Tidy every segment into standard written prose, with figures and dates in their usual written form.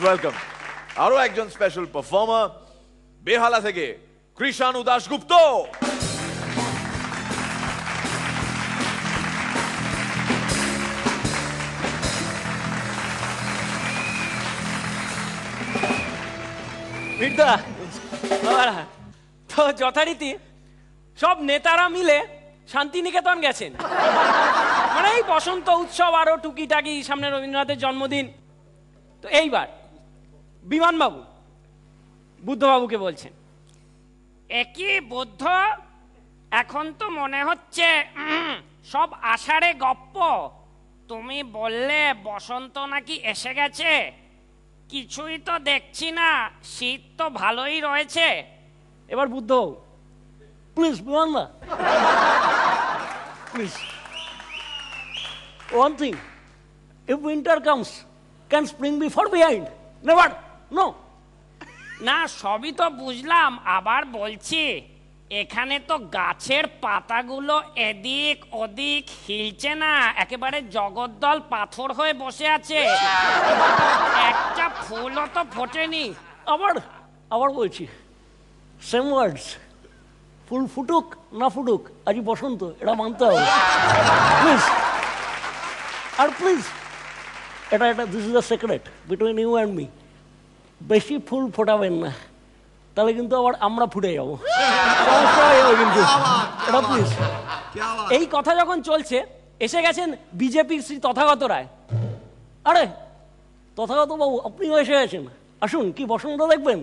Welcome আরো একজন special performer বেহালা থেকে কৃষাণু দাশগুপ্ত। তো যথারীতি সব নেতারা মিলে শান্তিনিকেতন গেছেন, মানে এই বসন্ত উৎসব আরো টুকিটাকি, সামনে রবীন্দ্রনাথের জন্মদিন। তো এইবার বিমানবাবু বুদ্ধবাবুকে বলছেন, একই বুদ্ধ, এখন তো মনে হচ্ছে সব আষাঢ়ে গপ্প। তুমি বললে বসন্ত নাকি এসে গেছে, কিছুই তো দেখছি না, শীত তো ভালোই রয়েছে। এবার বুদ্ধবাবু প্লিজ বিমানদা, please one thing, if winter comes, can spring be far behind? Never, no. না সবই তো বুঝলাম, আবার বলছি এখানে তো গাছের পাতাগুলো এদিক ওদিক হিলছে না, একেবারে জগদ্দল পাথর হয়ে বসে আছে, একটা ফুলও তো ফোটেনি। আবার বলছি সেম ওয়ার্ডস, ফুল ফুটুক না ফুটুক আজই বসন্ত, এটা মানতে হবে প্লিজ। আর প্লিজ এটা this is the secret between you and me, বেশি ফুল ফোটাবেন না, তাহলে কিন্তু আবার আমরা ফুটে যাবো, সমস্যা হয়ে যাবে কিন্তু, এটা প্লিজ। এই কথা যখন চলছে এসে গেছেন বিজেপির শ্রী তথাগত রায়। আরে তথাগত বাবু আপনিও এসে গেছেন, আসুন, কি বসন্ত দেখবেন?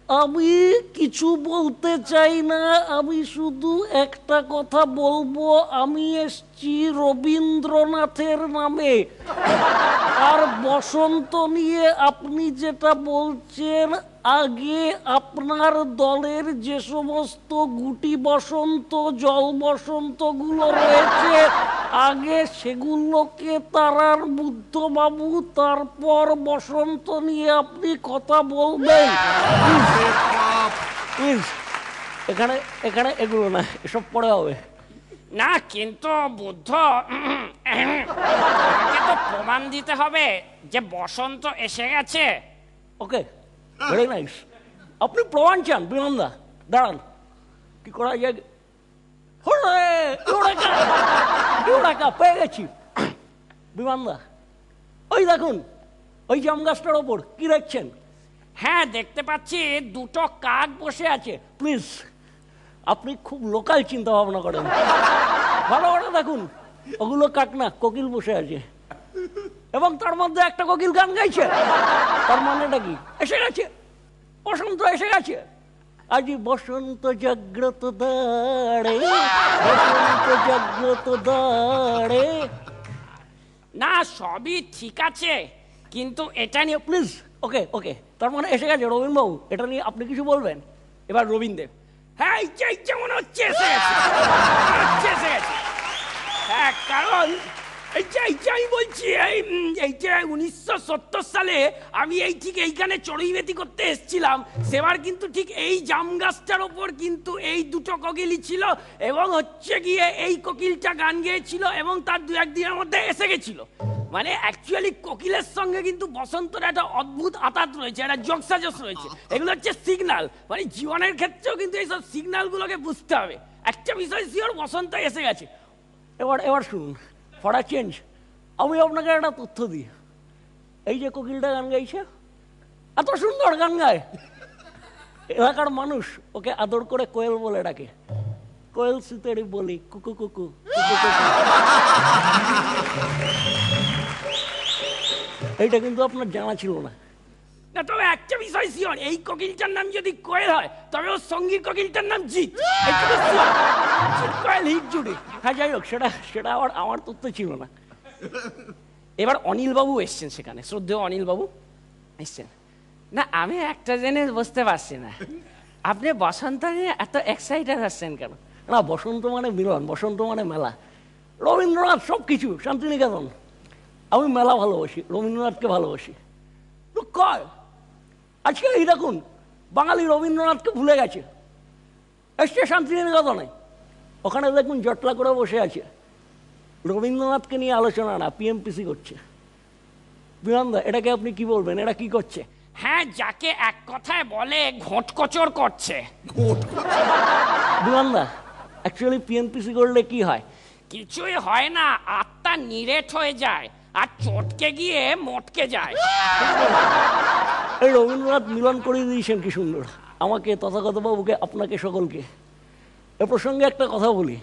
আমি কিছু বলতে চাই না, আমি শুধু একটা কথা বলবো, আমি এসছি রবীন্দ্রনাথের নামে। আর বসন্ত নিয়ে আপনি যেটা বলছেন, আগে আপনার দলের যে সমস্ত গুটি বসন্ত, জল বসন্তগুলো রয়েছে, আগে সেগুলোকে তারার বুদ্ধবাবু, তারপর বসন্ত নিয়ে আপনি কথা বলবেন প্লিজ। এখানে এখানে এগুলো না, এসব পরে হবে না। কিন্তু বুদ্ধ, আমাকে তো প্রমাণ দিতে হবে যে বসন্ত এসে গেছে। ওকে, ভেরি নাইস। আপনি প্রমাণ চান বিমানদা? দাঁড়ান, কি করা যায়? পেয়ে গেছি বিমানদা। ওই দেখুন, ওই জাম গাছটার ওপর কি দেখছেন? হ্যাঁ দেখতে পাচ্ছি, দুটো কাক বসে আছে। প্লিজ, আপনি খুব লোকাল চিন্তা ভাবনা করেন, ভালো করে দেখুন, ওগুলো কাক না, কোকিল বসে আছে, এবং তার মধ্যে একটা কোকিল গান গাইছে। তার মানেটা কি? এসে গেছে বসন্ত, এসে গেছে। আজি বসন্ত জাগ্রত দাঁড়ে, বসন্ত জাগ্রত দাঁড়ে। না সবই ঠিক আছে, কিন্তু এটা নিয়ে প্লিজ। ওকে ওকে, তার মানে এসে গেছে রবীন্দ্রবাবু, এটা নিয়ে আপনি কিছু বলবেন? এবার রবীন্দ্র। হ্যাঁ ইচ্ছা মনে হচ্ছে এসে গেছে, এসে গেছে। হ্যাঁ কারণ আমি বলছি, এইটা 1970 সালে আমি এই ঠিক এইখানে চড়ুইবেতি করতে এসেছিলাম, সেবার কিন্তু ঠিক এই জাম গাছটার ওপর কিন্তু এই দুটো কোকিলই ছিল, এবং হচ্ছে গিয়ে এই কোকিলটা গান গেয়েছিল এবং তার দু একদিনের মধ্যে এসে গেছিল। মানে অ্যাকচুয়ালি কোকিলের সঙ্গে কিন্তু বসন্তের একটা অদ্ভুত আতাত রয়েছে, একটা যোগসাজস রয়েছে, এগুলো হচ্ছে সিগনাল। মানে জীবনের ক্ষেত্রেও কিন্তু এইসব সিগনালগুলোকে বুঝতে হবে। একটা বিষয় শিওর, বসন্ত এসে গেছে। এবার শুনুন, ফরা চেঞ্জ, আমি আপনাকে একটা তথ্য দিই। এই যে কোকিলটা গান গাইছে, এত সুন্দর গান গায়, এলাকার মানুষ ওকে আদর করে কোয়েল বলে ডাকে। কোয়েল সুতেরি বলি কুকু কুকু। এইটা কিন্তু আপনার জানা ছিল না। না তবে একটা বিষয় শিওর, এই কোকিলটার নাম যদি কোয়েল হয়, তবে ওর সঙ্গীর কোকিলটার নাম জিৎ। কোয়েল হিট জুড়ি। হ্যাঁ যাই হোক, সেটা আমার তথ্য ছিল না। এবার অনিল বাবু এসছেন সেখানে, শ্রদ্ধেয় অনিল বাবু এসছেন। না আমি একটা জিনিস বুঝতে পারছি না, আপনি বসন্ত নিয়ে এত এক্সাইটেড হচ্ছেন কেন? না, বসন্ত মানে মিলন, বসন্ত মানে মেলা, রবীন্দ্রনাথ সব কিছু, শান্তিনিকেতন। আমি মেলা ভালোবাসি, রবীন্দ্রনাথকে ভালোবাসি। কয় আজকে এই দেখুন, বাঙালি রবীন্দ্রনাথকে ভুলে গেছে, এসছে শান্তিনিকেতনে, ওখানে দেখুন জটলা করে বসে আছে, রবীন্দ্রনাথকে নিয়ে আলোচনা না, পিএমপিসি করছে। বিমানদা এটাকে আপনি কি বলবেন, এটা কি করছে? হ্যাঁ, যাকে এক কথায় বলে ঘটকচর করছে। বিমানদা অ্যাকচুয়ালি পিএমপিসি করলে কি হয়? কিছুই হয় না, আত্মা নিরেট হয়ে যায় আর চটকে গিয়ে মটকে যায়। এই রবীন্দ্রনাথ মিলন করিয়ে দিয়েছেন কি সুন্দর আমাকে, তথাগত বাবুকে, আপনাকে, সকলকে। এ প্রসঙ্গে একটা কথা বলি।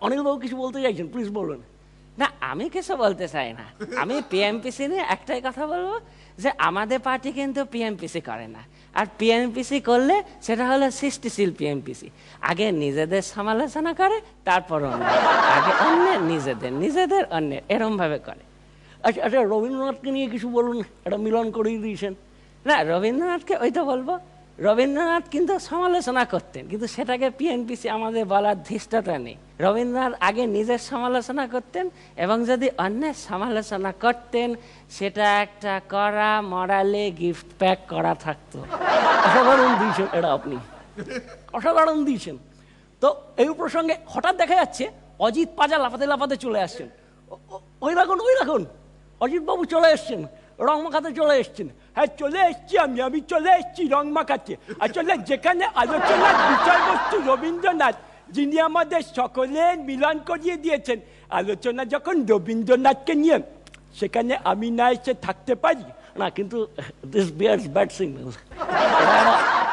অনিলবাবু কিছু বলতে চাইছেন, প্লিজ বলবেন। না, আমি কিছু বলতে চাই না। আমি পিএমপিসি নিয়ে একটাই কথা বলবো, যে আমাদের পার্টি কিন্তু পিএমপিসি করে না। আর পিএমপিসি করলে সেটা হলো সৃষ্টিশীল পিএমপিসি। আগে নিজেদের সমালোচনা করে, তারপর অন্য, আগে অন্যের, নিজেদের অন্যের, এরম ভাবে করে। আচ্ছা আচ্ছা, রবীন্দ্রনাথকে নিয়ে কিছু বলুন, এটা মিলন করিয়ে দিয়েছেন। না, রবীন্দ্রনাথকে ওই তো বলবো, রবীন্দ্রনাথ কিন্তু সমালোচনা করতেন, কিন্তু সেটাকে পিএনপিসি আমাদের বলার ধৃষ্টতা নেই। রবীন্দ্রনাথ আগে নিজের সমালোচনা করতেন, এবং যদি অন্যের সমালোচনা করতেন সেটা একটা করা মরালে গিফট প্যাক করা থাকতো। অসাধারণ দিয়েছেন এটা আপনি, অসাধারণ দিয়েছেন। তো এই প্রসঙ্গে হঠাৎ দেখা যাচ্ছে অজিত পাজা লাফাতে লাফাতে চলে আসছেন। ওই রাখুন অজিত বাবু চলে এসছেন, রং মাখাতে চলে এসছেন। হ্যাঁ, চলে এসছি আমি চলে এসছি রং মাখাতে। আসলে যেখানে আলোচনার বিষয়বস্তু রবীন্দ্রনাথ, যিনি আমাদের সকলের মিলন করিয়ে দিয়েছেন, আলোচনা যখন রবীন্দ্রনাথকে নিয়ে, সেখানে আমি না এসে থাকতে পারি না, কিন্তু দিস বিয়ার্স ব্যাড সিগন্যাল।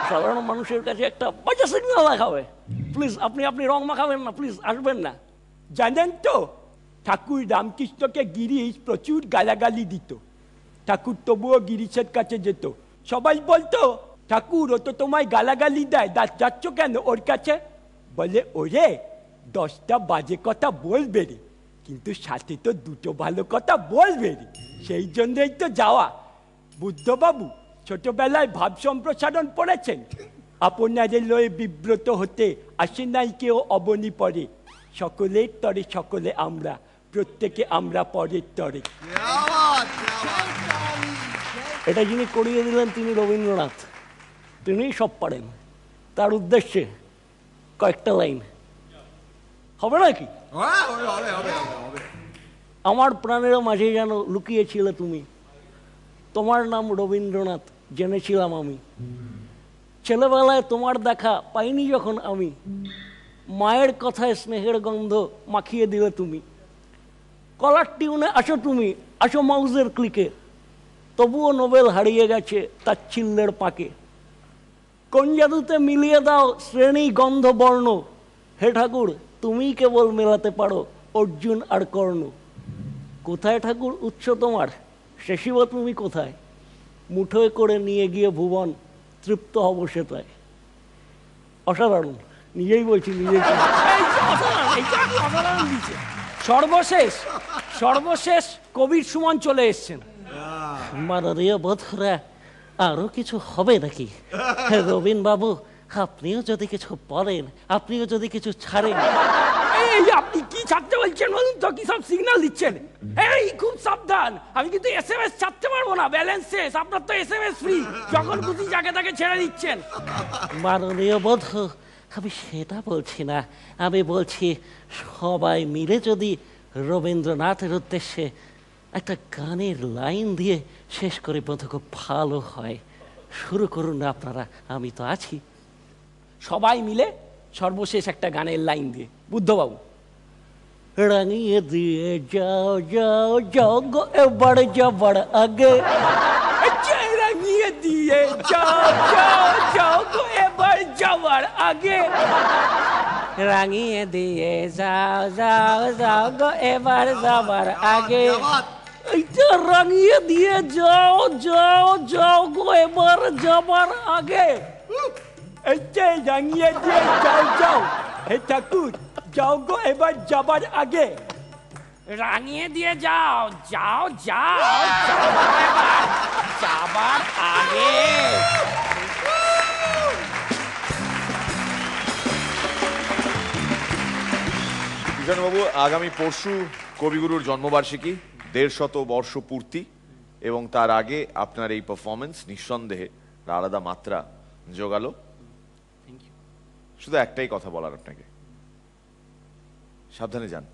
সাধারণ মানুষের কাছে একটা বাজে সিগন্যাল দেখাবে। প্লিজ আপনি রং মাখাবেন না, প্লিজ আসবেন না। জানেন তো, ঠাকুর রামকৃষ্ণকে গিরিশ প্রচুর গালাগালি দিত। ঠাকুর তবুও গিরিশের কাছে যেত। সবাই বলতো, ঠাকুর ও তো তোমায় গালাগালি দেয়, যাচ্ছ কেন ওর কাছে? বলে, ওরে 10টা বাজে কথা বলবে রে, কিন্তু সাথে তো 2টো ভালো কথা বলবে রে, সেই জন্যই তো যাওয়া। বুদ্ধবাবু ছোটবেলায় ভাব সম্প্রসারণ পড়েছেন। আপনাদের লয়ে বিব্রত হতে আসে নাই কেউ অবনী পরে, সকলের তরে সকলে আমরা, প্রত্যেকে আমরা পরের তরে। এটা যিনি করিয়ে দিলেন তিনি রবীন্দ্রনাথ, তিনিই সব পারেন। তার উদ্দেশ্যে কয়েকটা লাইন হবে নাকি? আমার প্রাণের মাঝে যেন লুকিয়েছিলে তুমি, তোমার নাম রবীন্দ্রনাথ জেনেছিলাম আমি। ছেলেবেলায় তোমার দেখা পাইনি যখন আমি, মায়ের কথায় স্নেহের গন্ধ মাখিয়ে দিলে তুমি। কলার টিউনে আসো তুমি, আসো মাউজের ক্লিকে, তবুও নোবেল হারিয়ে গেছে তাচ্ছিল্যের পাকে। কোন জাদুতে মিলিয়ে দাও শ্রেণী গন্ধ বর্ণ, হে ঠাকুর তুমিই কেবল মেলাতে পারো অর্জুন আর কর্ণ। কোথায় ঠাকুর উৎস তোমার, শেষিব তুমি কোথায়? মুঠোয় করে নিয়ে গিয়ে ভুবন, তৃপ্ত হব সেটায়। অসাধারণ, নিজেই বলছি, নিজেই অসাধারণ দিচ্ছে। সর্বশেষ কবির সুমন চলে এসছেন। মাননীয় বধুরা, আরো কিছু হবে নাকি? রবীন বাবু, আপনিও যদি কিছু বলেন, আপনিও যদি কিছু ছাড়েন। এই আপনি কি ছাড়তে বলছেন বলুন তো, কি সব সিগন্যাল দিচ্ছেন? এই খুব সাবধান, আমি কিন্তু এসএমএস ছাড়তে পারবো না, ব্যালেন্স শেষ। আপনার তো এসএমএস ফ্রি, যখন খুশি যাকে তাকে ছেড়ে দিচ্ছেন। মাননীয় বধু, আমি সেটা বলছি না, আমি বলছি সবাই মিলে যদি রবীন্দ্রনাথের উদ্দেশ্যে একটা গানের লাইন দিয়ে শেষ করে বোধ খুব ভালো হয়। শুরু করুন না আপনারা, আমি তো আছি। সবাই মিলে সর্বশেষ একটা গানের লাইন দিয়ে, বুদ্ধবাবু। রাঙিয়ে দিয়ে যাও যাও যাও গো এবার যাবার আগে, রাঙিয়ে দিয়ে যাও যাও যাও গো এবার যাওয়ার আগে, রাঙিয়ে দিয়ে যাও যাও যাও গো এবার যাবার আগে। এইটা রাঙিয়ে দিয়ে যাও যাও যাও গো এবার যাবার আগে। এইটা রাঙিয়ে দিয়ে যাও যাও, হে ঠাকুর যাও গো এবার যাবার আগে। রাঙিয়ে দিয়ে যাও যাও যাও যাবার আগে। কৃষ্ণবাবু, আগামী পরশু কবিগুরুর জন্মবার্ষিকী, 150 বর্ষ পূর্তি, এবং তার আগে আপনার এই পারফরমেন্স নিঃসন্দেহে আলাদা মাত্রা জোগালো। শুধু একটাই কথা বলার আপনাকে, সাবধানে যান।